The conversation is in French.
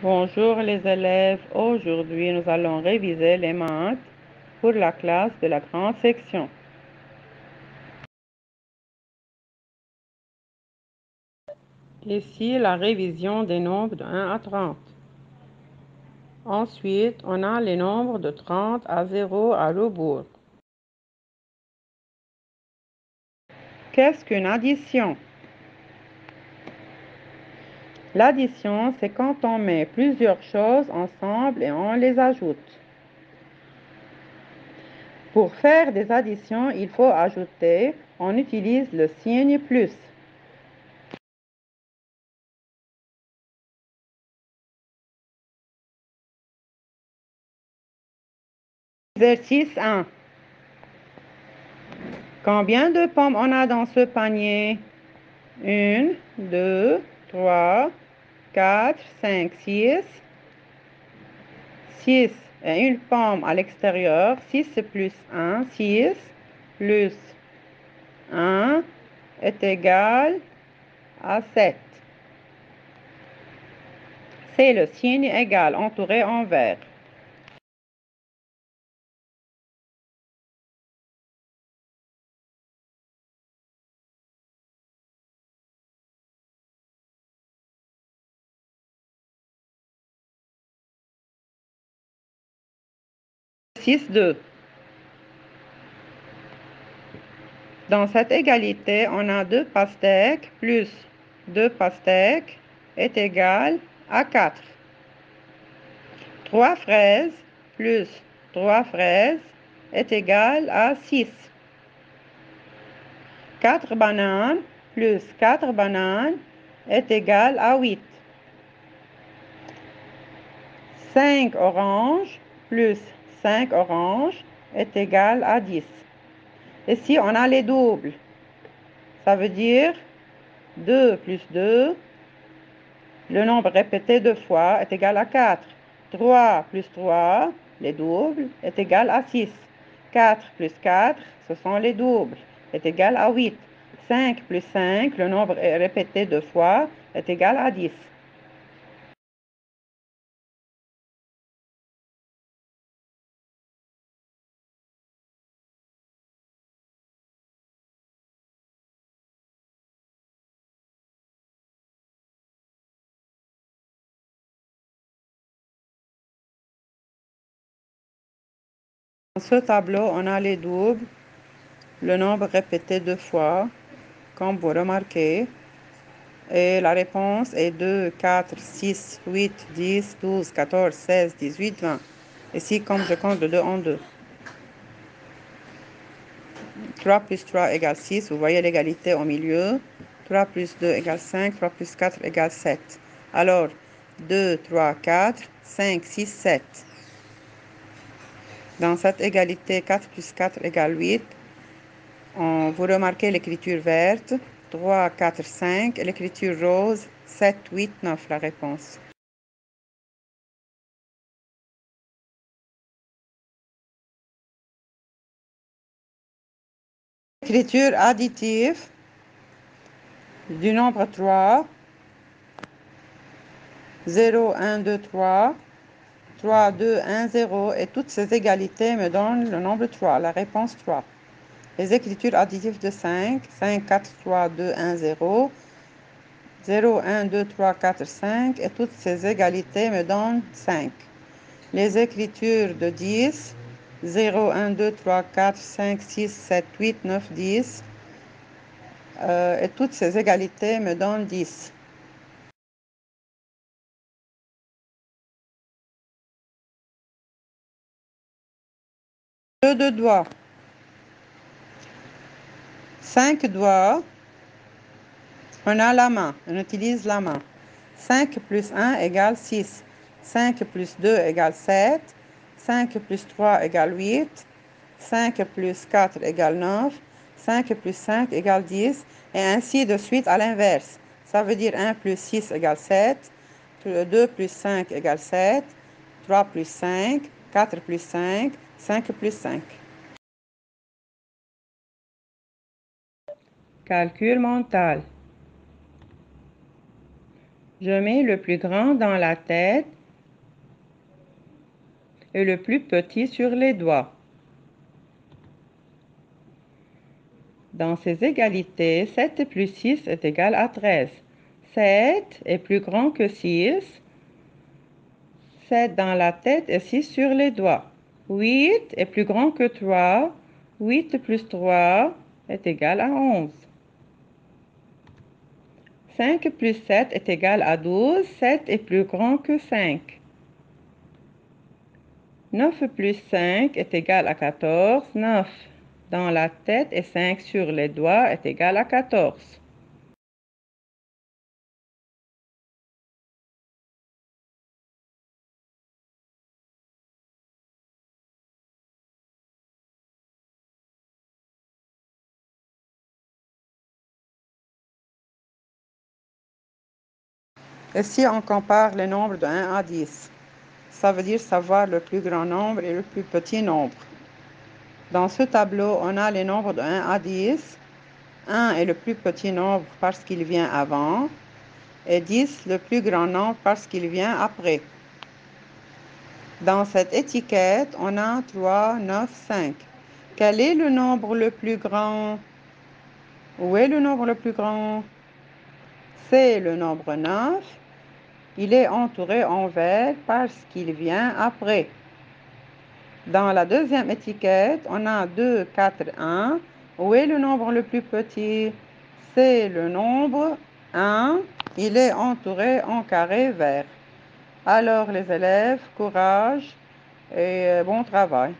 Bonjour les élèves, aujourd'hui nous allons réviser les maths pour la classe de la grande section. Ici la révision des nombres de 1 à 30. Ensuite, on a les nombres de 30 à 0 à rebours. Qu'est-ce qu'une addition? L'addition, c'est quand on met plusieurs choses ensemble et on les ajoute. Pour faire des additions, il faut ajouter, on utilise le signe plus. Exercice 1. Combien de pommes on a dans ce panier? 1, 2, 3, 4, 5, 6. 6 et une pomme à l'extérieur. 6 plus 1, 6 plus 1 est égal à 7. C'est le signe égal entouré en vert. Exercice 2. Dans cette égalité, on a 2 pastèques plus 2 pastèques est égal à 4. 3 fraises plus 3 fraises est égal à 6. 4 bananes plus 4 bananes est égal à 8. 5 oranges plus 5 oranges est égal à 10. Ici, on a les doubles. Ça veut dire 2 plus 2, le nombre répété 2 fois est égal à 4. 3 plus 3, les doubles, est égal à 6. 4 plus 4, ce sont les doubles, est égal à 8. 5 plus 5, le nombre est répété 2 fois, est égal à 10. Dans ce tableau, on a les doubles, le nombre répété 2 fois, comme vous remarquez. Et la réponse est 2, 4, 6, 8, 10, 12, 14, 16, 18, 20. Ici, comme je compte de 2 en 2. 3 plus 3 égale 6. Vous voyez l'égalité au milieu. 3 plus 2 égale 5. 3 plus 4 égale 7. Alors, 2, 3, 4, 5, 6, 7. Dans cette égalité, 4 plus 4 égale 8. Vous remarquez l'écriture verte. 3, 4, 5. Et l'écriture rose. 7, 8, 9, la réponse. Écriture additive du nombre 3. 0, 1, 2, 3. 3, 2, 1, 0. Et toutes ces égalités me donnent le nombre 3, la réponse 3. Les écritures additives de 5. 5, 4, 3, 2, 1, 0. 0, 1, 2, 3, 4, 5. Et toutes ces égalités me donnent 5. Les écritures de 10. 0, 1, 2, 3, 4, 5, 6, 7, 8, 9, 10. Et toutes ces égalités me donnent 10. Jeu de doigts. 5 doigts. On a la main. On utilise la main. 5 plus 1 égale 6. 5 plus 2 égale 7. 5 plus 3 égale 8. 5 plus 4 égale 9. 5 plus 5 égale 10. Et ainsi de suite à l'inverse. Ça veut dire 1 plus 6 égale 7. 2 plus 5 égale 7. 3 plus 5. 4 plus 5. 5 plus 5. Calcul mental. Je mets le plus grand dans la tête et le plus petit sur les doigts. Dans ces égalités, 7 plus 6 est égal à 13. 7 est plus grand que 6. 7 dans la tête et 6 sur les doigts. 8 est plus grand que 3. 8 plus 3 est égal à 11. 5 plus 7 est égal à 12. 7 est plus grand que 5. 9 plus 5 est égal à 14. 9 dans la tête et 5 sur les doigts est égal à 14. Et si on compare les nombres de 1 à 10, ça veut dire savoir le plus grand nombre et le plus petit nombre. Dans ce tableau, on a les nombres de 1 à 10. 1 est le plus petit nombre parce qu'il vient avant, et 10 le plus grand nombre parce qu'il vient après. Dans cette étiquette, on a 3, 9, 5. Quel est le nombre le plus grand? Où est le nombre le plus grand? C'est le nombre 9. Il est entouré en vert parce qu'il vient après. Dans la deuxième étiquette, on a 2, 4, 1. Où est le nombre le plus petit? C'est le nombre 1. Il est entouré en carré vert. Alors les élèves, courage et bon travail.